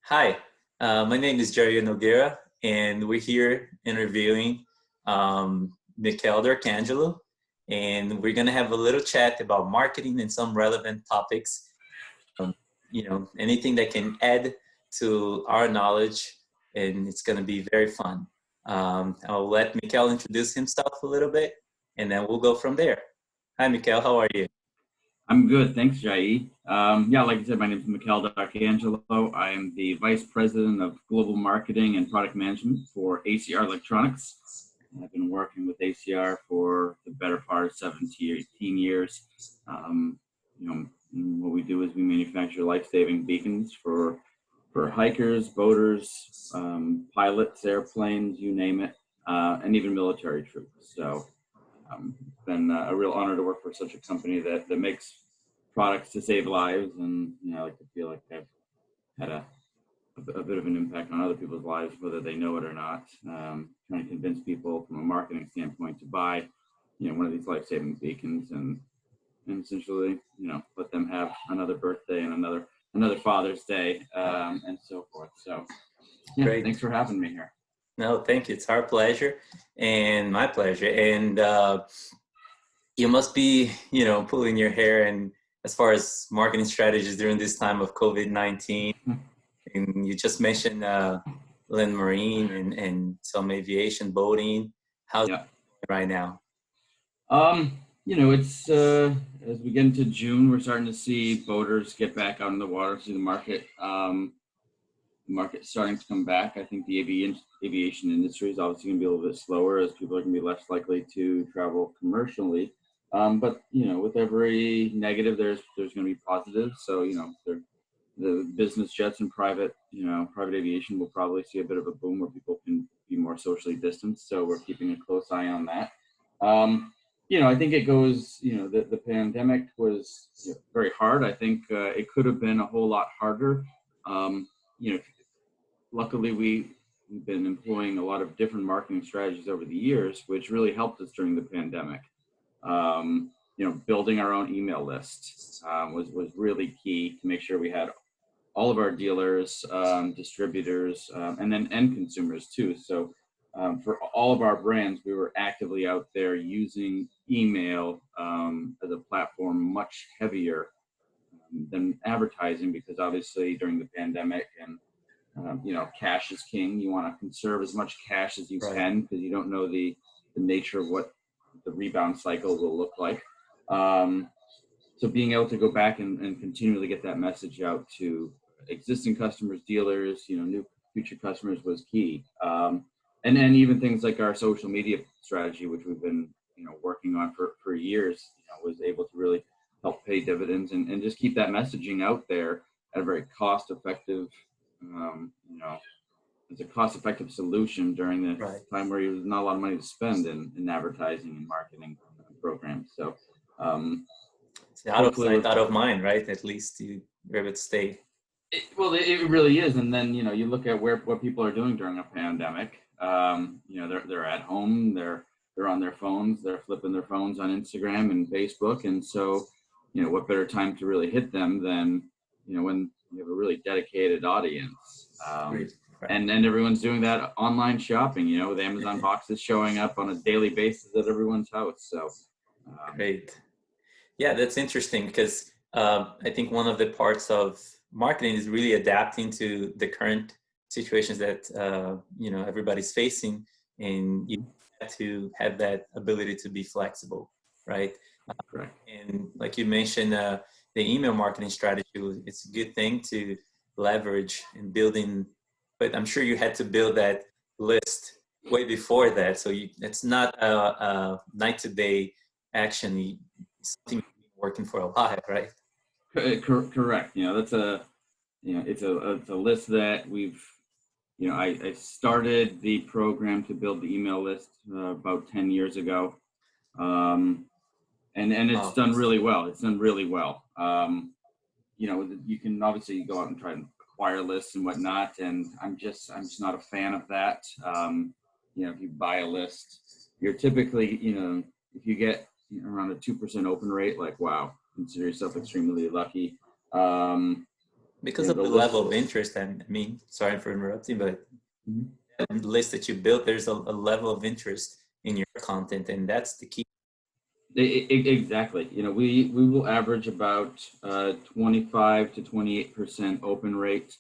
Hi, my name is Jair Nogueira, and we're here interviewing Mikele, and we're gonna have a little chat about marketing and some relevant topics. Um, anything that can add to our knowledge, and it's gonna be very fun. I'll let Mikele introduce himself a little bit, and then we'll go from there. Hi, Mikele, how are you? I'm good, thanks, Jai. Yeah, like I said, my name is Mikele D'Arcangelo. I am the Vice President of Global Marketing and Product Management for ACR Electronics. I've been working with ACR for the better part of 17, 18 years. What we do is we manufacture life-saving beacons for hikers, boaters, pilots, airplanes, you name it, and even military troops. So it's been a real honor to work for such a company that makes products to save lives, and I like to feel like I've had a bit of an impact on other people's lives, whether they know it or not. Trying to convince people from a marketing standpoint to buy, one of these life-saving beacons, and essentially, let them have another birthday and another Father's Day, and so forth. So, yeah, Great. thanks for having me here. No, thank you. It's our pleasure and my pleasure. And you must be, pulling your hair and as far as marketing strategies during this time of COVID-19. And you just mentioned land marine and some aviation boating. How's it right now? It's as we get into June, we're starting to see boaters get back out in the water, see the market. The market's starting to come back. I think the aviation industry is obviously going to be a little bit slower as people are going to be less likely to travel commercially. But with every negative, there's going to be positives. So the business jets and private aviation will probably see a bit of a boom where people can be more socially distanced. So we're keeping a close eye on that. I think it goes. The pandemic was very hard. I think it could have been a whole lot harder. Luckily, we've been employing a lot of different marketing strategies over the years, which really helped us during the pandemic. Building our own email list was really key to make sure we had all of our dealers, distributors, and then end consumers too. So for all of our brands, we were actively out there using email as a platform much heavier than advertising, because obviously during the pandemic and cash is king. You want to conserve as much cash as you can, because you don't know the nature of what the rebound cycle will look like. So being able to go back and continually get that message out to existing customers, dealers, new future customers was key. And then even things like our social media strategy, which we've been working on for years, was able to really help pay dividends and just keep that messaging out there at a very cost-effective it's a cost-effective solution during the time where there's not a lot of money to spend in advertising and marketing programs. So it's out of sight, out of mind, right? At least you're able to stay. It really is. And then you look at what people are doing during a pandemic. They're at home, they're on their phones, they're flipping their phones on Instagram and Facebook, and so what better time to really hit them than when you have a really dedicated audience. And everyone's doing that online shopping, with Amazon boxes showing up on a daily basis at everyone's house. So great. Yeah, that's interesting, because I think one of the parts of marketing is really adapting to the current situations that everybody's facing, and you have to have that ability to be flexible, right? Correct. And like you mentioned, the email marketing strategy, it's a good thing to leverage in building, but I'm sure you had to build that list way before that. So it's not a night-to-day action. It's something you've been working for a while, right? Correct. That's it's a list that we've, I started the program to build the email list about 10 years ago. And it's done really well. It's done really well. You can obviously go out and try and acquire lists and whatnot, and I'm just not a fan of that. If you buy a list, you're typically, if you get around a 2% open rate, like, wow, consider yourself extremely lucky. Because You know, of the the list level of is. interest, I mean, sorry for interrupting, but Mhm. the list that you built, there's a level of interest in your content, and that's the key. Exactly. You know, we will average about 25 to 28% open rate,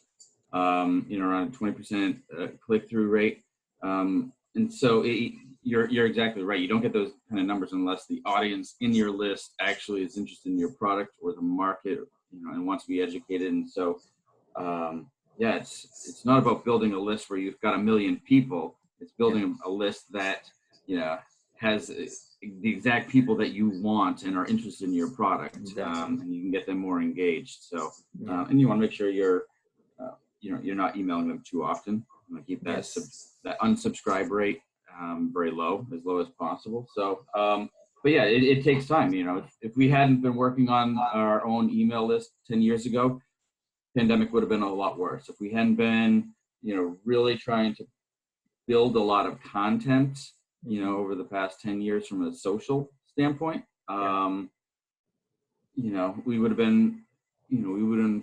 you know, around 20% click through rate. And so you're exactly right. You don't get those kind of numbers unless the audience in your list actually is interested in your product or the market, you know, and wants to be educated. And so, yeah, it's not about building a list where you've got a million people. It's Yeah, building a list that, you know, has the exact people that you want and are interested in your product, exactly. and you can get them more engaged. So, Yeah. and you want to make sure you know, you're not emailing them too often. You want to keep Yes. that unsubscribe rate very low, as low as possible. So, but yeah, it takes time. You know, if we hadn't been working on our own email list 10 years ago, pandemic would have been a lot worse. If we hadn't been, you know, really trying to build a lot of content, you Hmm. know, over the past 10 years from a social standpoint, Yeah. you know, we would have been, you know, we would have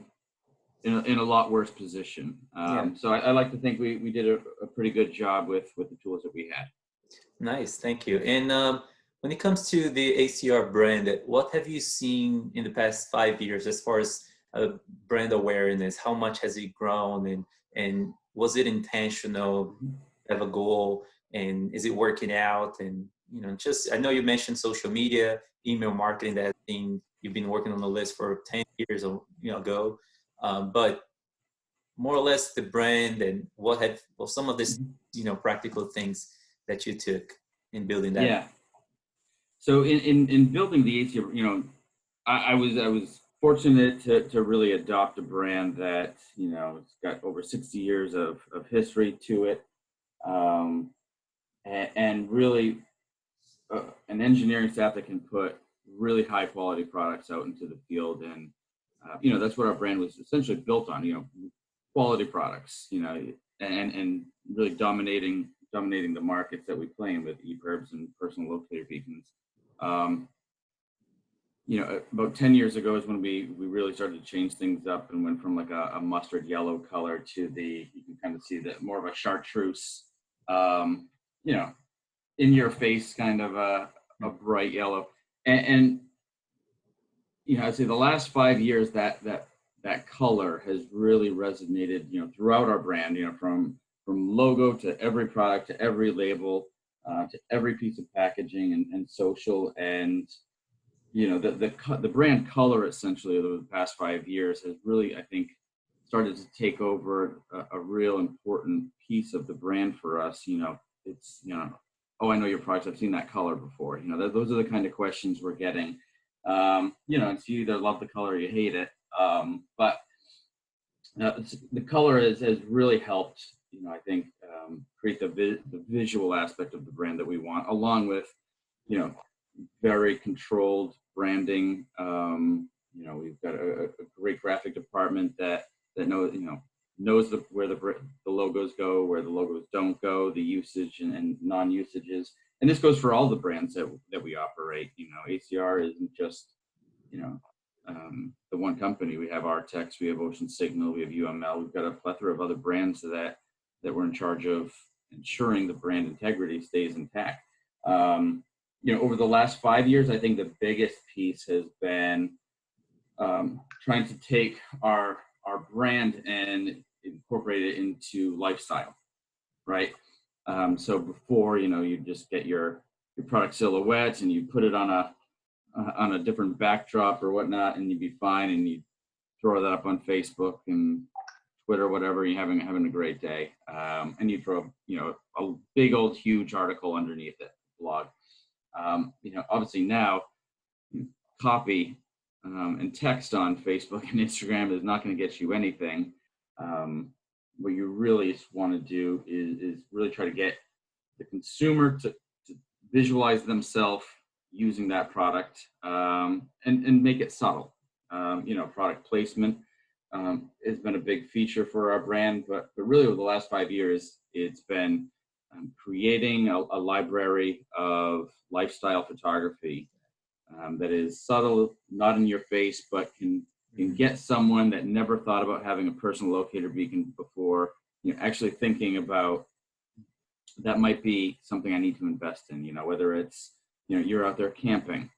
in a lot worse position. Yeah. So I like to think we did a pretty good job with the tools that we had. Nice. Thank you. And when it comes to the ACR brand, what have you seen in the past 5 years as far as brand awareness? How much has it grown, and was it intentional? Mhm. Have a goal, and is it working out? And just I know you mentioned social media, email marketing that you've been working on the list for 10 years ago, but more or less the brand and some of this Mhm. practical things that you took in building that. Yeah. So in building the ACR, you know, I was fortunate to really adopt a brand that, you know, it's got over 60 years of history to it, um, and really an engineering staff that can put really high quality products out into the field. And you know, that's what our brand was essentially built on, you know, quality products, you know, and really dominating the markets that we play in with ePerbs and personal locator beacons. um, you know, about 10 years ago is when we really started to change things up and went from like a mustard yellow color to the, you can kind of see that more of a chartreuse, um, you know, in your face kind of a bright yellow. And you know, I'd say the last 5 years that color has really resonated, you know, throughout our brand, you know, from logo to every product to every label, to every piece of packaging and social. And you know, the brand color essentially over the past 5 years has really, I think, started to take over a real important piece of the brand for us. You know, it's, you know, oh, I know your product, I've seen that color before. You know, those are the kind of questions we're getting. You know, it's you either love the color or you hate it. But the color has really helped, you know, I think, create the visual aspect of the brand that we want, along with, you know, very controlled branding. You know, we've got a great graphic department that knows, you know, knows where the logos go, where the logos don't go, the usage and non-usages. And this goes for all the brands that we operate. You know, ACR isn't just, you know, the one company. We have Artex, we have Ocean Signal, we have UML. We've got a plethora of other brands that we're in charge of ensuring the brand integrity stays intact. You know, over the last 5 years, I think the biggest piece has been trying to take our brand and incorporate it into lifestyle, right? So before, you know, you just get your product silhouette and you put it on a different backdrop or whatnot, and you'd be fine, and you throw that up on Facebook and Twitter, whatever. You're having a great day, and you throw, you know, a big old huge article underneath it, blog. You know, obviously now copy and text on Facebook and Instagram is not going to get you anything. What you really want to do is really try to get the consumer to visualize themselves using that product, and make it subtle. You know, product placement has been a big feature for our brand, but really over the last 5 years, it's been creating a library of lifestyle photography that is subtle, not in your face, but can You can get someone that never thought about having a personal locator beacon before, actually thinking about that might be something I need to invest in, whether it's, you're out there camping,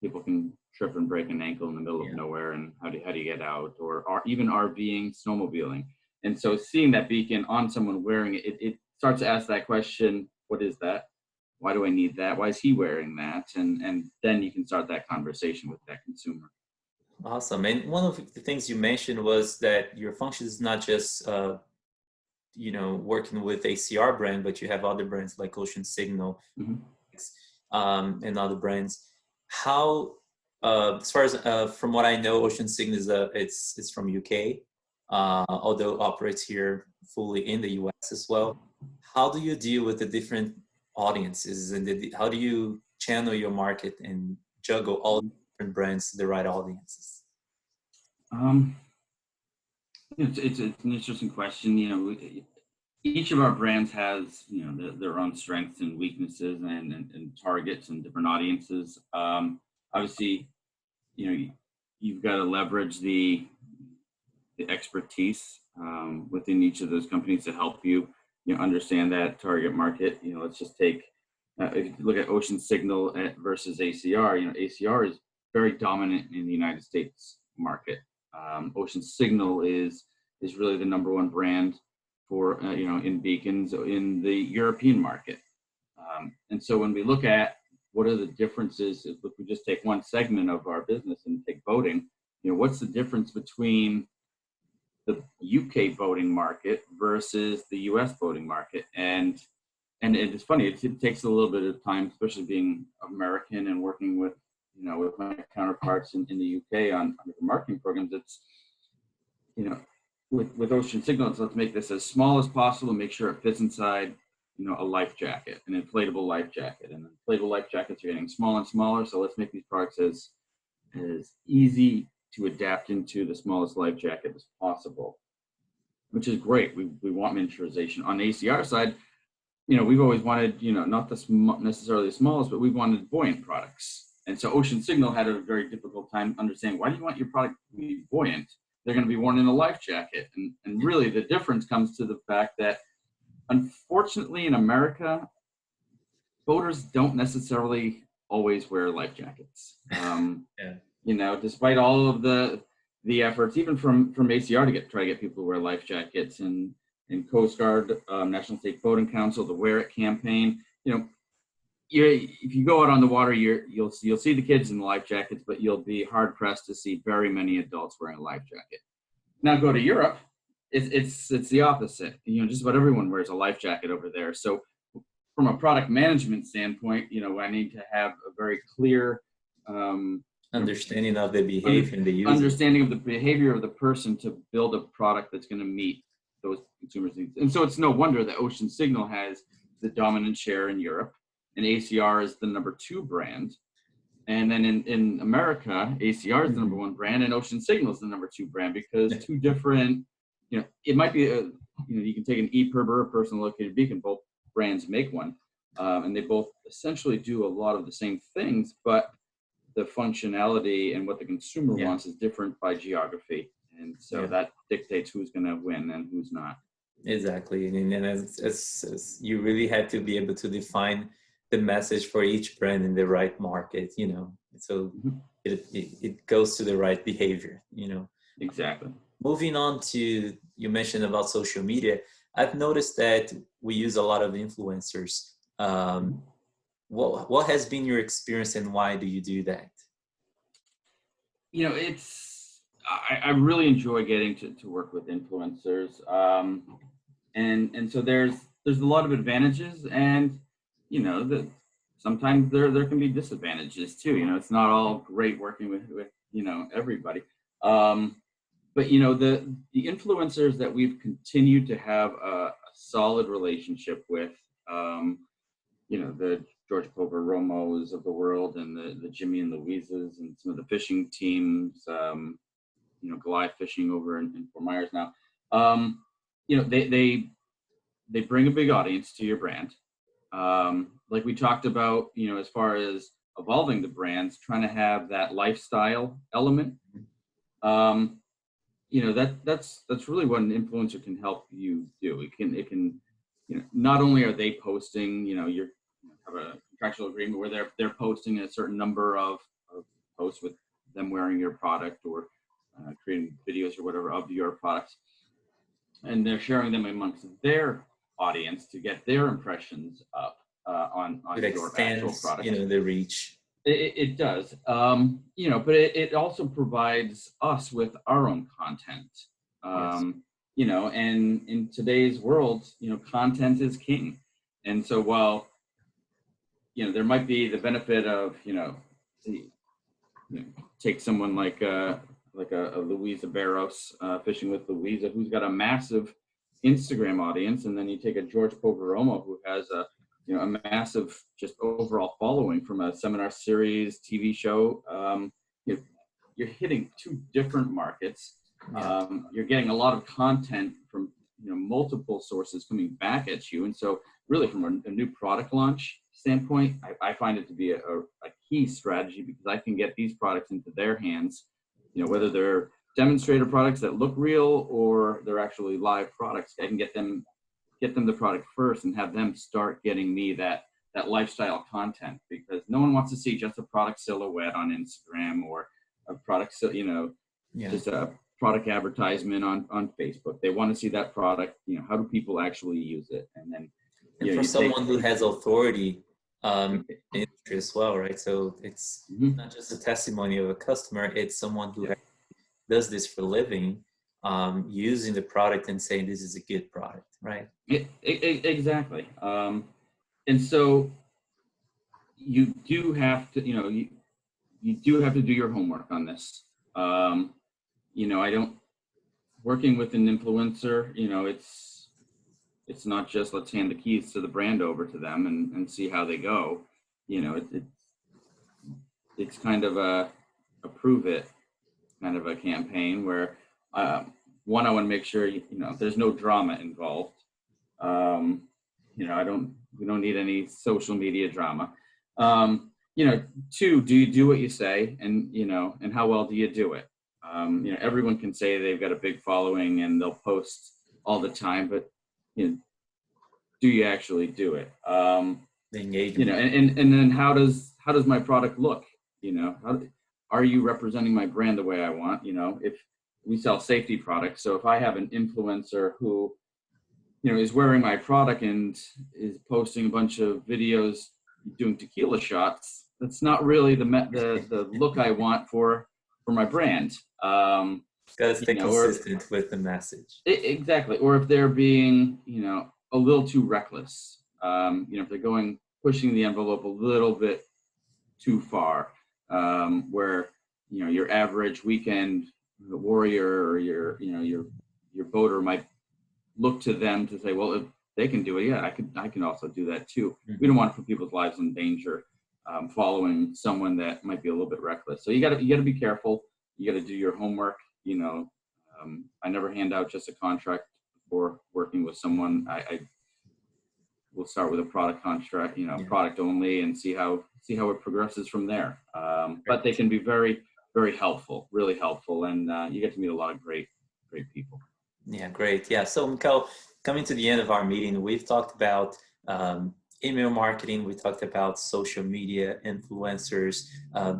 people can trip and break an ankle in the middle of nowhere, and how do you get out, or even RVing, snowmobiling. And so seeing that beacon on someone wearing it, it starts to ask that question, what is that? Why do I need that? Why is he wearing that? And then you can start that conversation with that consumer. Awesome. And one of the things you mentioned was that your function is not just working with ACR brand, but you have other brands like Ocean Signal, and other brands. How, as far as from what I know, Ocean Signal is it's from UK, although operates here fully in the US as well. How do you deal with the different audiences, and how do you channel your market and juggle all different brands to the right audiences? It's an interesting question. Each of our brands has their own strengths and weaknesses, and targets and different audiences. Obviously, you've got to leverage the expertise within each of those companies to help you understand that target market. Let's just take if you look at Ocean Signal versus ACR. ACR is very dominant in the United States market. Ocean Signal is really the number one brand for in beacons in the European market. And so when we look at what are the differences, if we just take one segment of our business and take boating, what's the difference between the UK boating market versus the US boating market? And it's funny, it takes a little bit of time, especially being American and working with with my counterparts in the UK on the marketing programs. It's with Ocean Signal, let's make this as small as possible, make sure it fits inside a life jacket, an inflatable life jacket. And inflatable life jackets are getting smaller and smaller, so let's make these products as easy to adapt into the smallest life jacket as possible, which is great. We want miniaturization. On the ACR side, we've always wanted, not necessarily the smallest, but we wanted buoyant products. And so Ocean Signal had a very difficult time understanding, why do you want your product to be buoyant? They're going to be worn in a life jacket. And really the difference comes to the fact that, unfortunately, in America, boaters don't necessarily always wear life jackets. Despite all of the efforts, even from ACR to try to get people to wear life jackets, and Coast Guard, National State Boating Council, the Wear It campaign. If you go out on the water, you'll see the kids in the life jackets, but you'll be hard pressed to see very many adults wearing a life jacket. Now go to Europe, it's the opposite. Just about everyone wears a life jacket over there. So from a product management standpoint, I need to have a very clear understanding of the behavior and the user. Understanding of the behavior of the person to build a product that's going to meet those consumers' needs. And so it's no wonder that Ocean Signal has the dominant share in Europe, and ACR is the number 2 brand. And then in America, ACR is the number 1 brand, and Ocean Signal is the number 2 brand, because two different, it might be you can take an EPIRB or a personal located beacon, both brands make one, and they both essentially do a lot of the same things, but the functionality and what the consumer wants is different by geography. And so that dictates who's going to win and who's not. Exactly. And as you really have to be able to define the message for each brand in the right market, so it goes to the right behavior, Exactly. Moving on to, you mentioned about social media. I've noticed that we use a lot of influencers. What has been your experience, and why do you do that? I really enjoy getting to work with influencers. And so there's a lot of advantages, and sometimes there can be disadvantages too. It's not all great working with everybody. But the influencers that we've continued to have a solid relationship with, the George Pover Romos of the world, and the Jimmy and Louises, and some of the fishing teams, Goliath Fishing over in Fort Myers now. They bring a big audience to your brand. Like we talked about, as far as evolving the brands, trying to have that lifestyle element. Um, that's really what an influencer can help you do. It can not only are they posting, you have a contractual agreement where they're posting a certain number of posts with them wearing your product, or creating videos or whatever of your products, and they're sharing them amongst their audience to get their impressions up on It your actual extends, product. the reach. It does, but it also provides us with our own content. Yes. And in today's world, content is king. And so while, there might be the benefit of, take someone like a Louisa Barros, Fishing with Louisa, who's got a massive Instagram audience, and then you take a George Poveromo, who has a massive just overall following from a seminar series, TV show. You're hitting two different markets. Yeah. You're getting a lot of content from multiple sources coming back at you, and so really from a new product launch standpoint, I find it to be a key strategy, because I can get these products into their hands, whether they're demonstrator products that look real or they're actually live products. I can get them the product first and have them start getting me that lifestyle content, because no one wants to see just a product silhouette on Instagram, or a product, just a product advertisement on Facebook. They want to see that product, how do people actually use it? And then, and for someone who has authority in the industry as well, right? So it's not just a testimony of a customer, it's someone who does this for a living, using the product and saying this is a good product, right? Exactly. And so you do have to, you do have to do your homework on this. I don't, working with an influencer, it's not just let's hand the keys to the brand over to them and see how they go. It's kind of a prove it kind of a campaign where, one, I want to make sure, there's no drama involved. We don't need any social media drama. Two, do you do what you say, and how well do you do it? Everyone can say they've got a big following and they'll post all the time, but do you actually do it? The engagement. And then how does my product look? Are you representing my brand the way I want? If we sell safety products, so if I have an influencer who is wearing my product and is posting a bunch of videos doing tequila shots, that's not really the look I want for my brand. Got to stay consistent with the message. Exactly. Or if they're being, a little too reckless, if they're pushing the envelope a little bit too far, where, your average weekend warrior or your boater might look to them to say, well, if they can do it, yeah, I can also do that too. Mm-hmm. We don't want to put people's lives in danger, following someone that might be a little bit reckless. So you got to be careful. You got to do your homework. I never hand out just a contract before working with someone. I will start with a product contract, product only, and see how it progresses from there. But they can be very, very helpful, really helpful, and you get to meet a lot of great people. Yeah, great. Yeah. So, Mikele, coming to the end of our meeting, we've talked about email marketing. We talked about social media, influencers,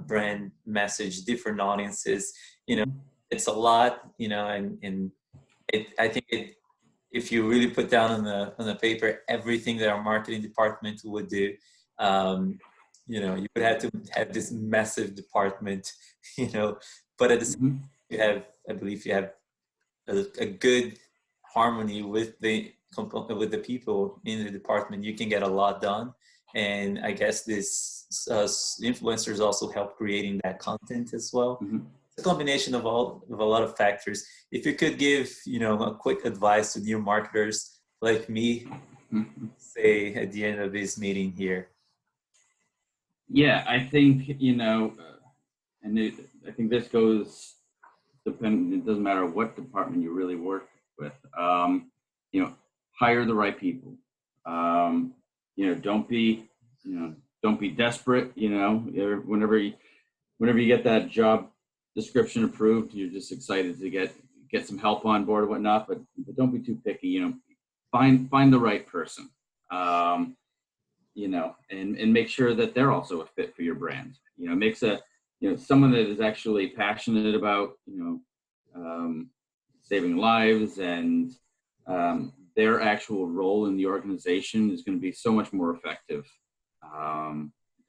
brand message, different audiences. It's a lot. And I think if you really put down on the paper everything that our marketing department would do, you would have to have this massive department. But at the same time, I believe you have a good harmony with the people in the department. You can get a lot done, and I guess this influencers also help creating that content as well. Mm-hmm. It's a combination of a lot of factors. If you could give a quick advice to new marketers like me, say at the end of this meeting here. Yeah, I think I think this goes. It doesn't matter what department you really work with. Hire the right people. Don't be don't be desperate. Whenever you get that job description approved, you're just excited to get some help on board or whatnot. But don't be too picky. Find the right person. And make sure that they're also a fit for your brand. Makes someone that is actually passionate about, saving lives and their actual role in the organization is going to be so much more effective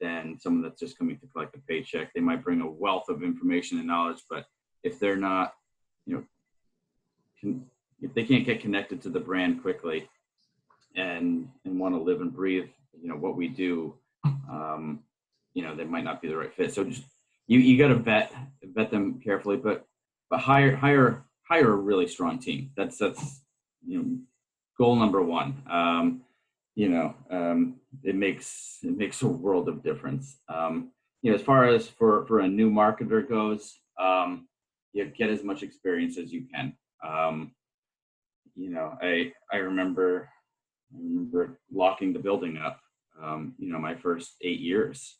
than someone that's just coming to collect a paycheck. They might bring a wealth of information and knowledge, but if they're not, if they can't get connected to the brand quickly and want to live and breathe, what we do, they might not be the right fit. So just you got to vet them carefully, but hire a really strong team. That's goal number one. It makes a world of difference. As far as for a new marketer goes, get as much experience as you can. I remember locking the building up, my first 8 years,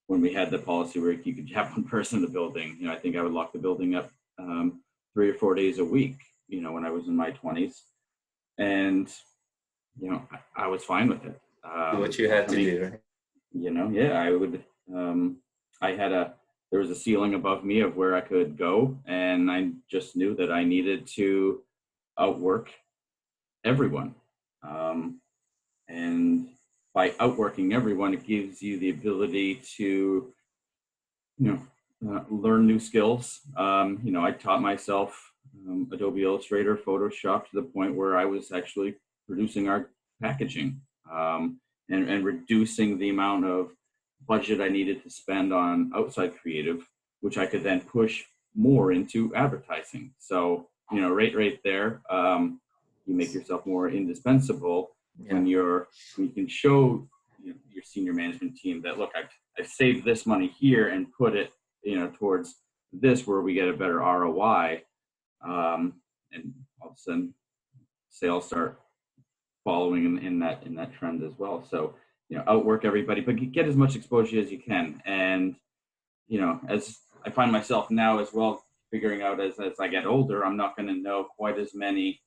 when we had the policy where you could have one person in the building. I think I would lock the building up 3 or 4 days a week, when I was in my 20s. And, I was fine with it. What you had to do, right? I would, there was a ceiling above me of where I could go. And I just knew that I needed to outwork everyone. And by outworking everyone, it gives you the ability to, learn new skills. I taught myself Adobe Illustrator, Photoshop to the point where I was actually producing our packaging and reducing the amount of budget I needed to spend on outside creative, which I could then push more into advertising. So, right there, you make yourself more indispensable when you can show your senior management team that, look, I've saved this money here and put it towards this where we get a better ROI, and all of a sudden sales start following in that trend as well. So outwork everybody, but get as much exposure as you can. And as I find myself now as well, figuring out as I get older, I'm not going to know quite as many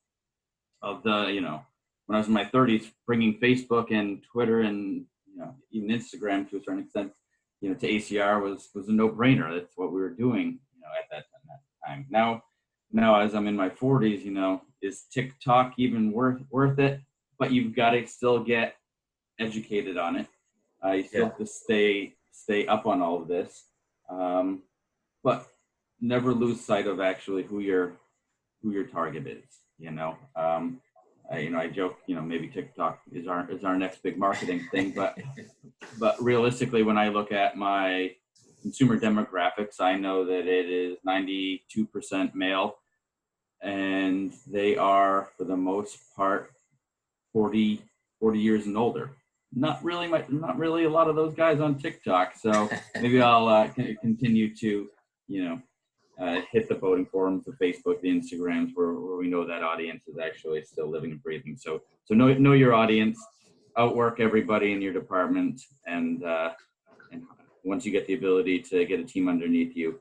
of the, when I was in my 30s, bringing Facebook and Twitter and even Instagram to a certain extent, to ACR was a no-brainer. That's what we were doing, at that time. Now as I'm in my 40s, is TikTok even worth it? But you've got to still get educated on it. You still have to stay up on all of this, but never lose sight of actually who your target is. I joke, maybe TikTok is our next big marketing thing, but realistically, when I look at my consumer demographics, I know that it is 92% male, and they are, for the most part, 40 years and older. Not really a lot of those guys on TikTok. So maybe I'll continue to, hit the voting forums, the Facebook, the Instagrams, where we know that audience is actually still living and breathing. So know your audience, outwork everybody in your department, and once you get the ability to get a team underneath you,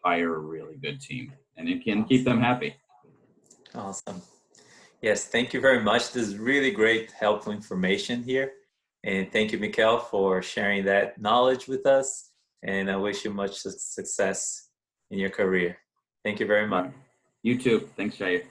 hire a really good team, and it can keep them happy. Awesome. Yes, thank you very much. This is really great, helpful information here. And thank you, Mikele, for sharing that knowledge with us. And I wish you much success in your career. Thank you very much. You too. Thanks, Jair.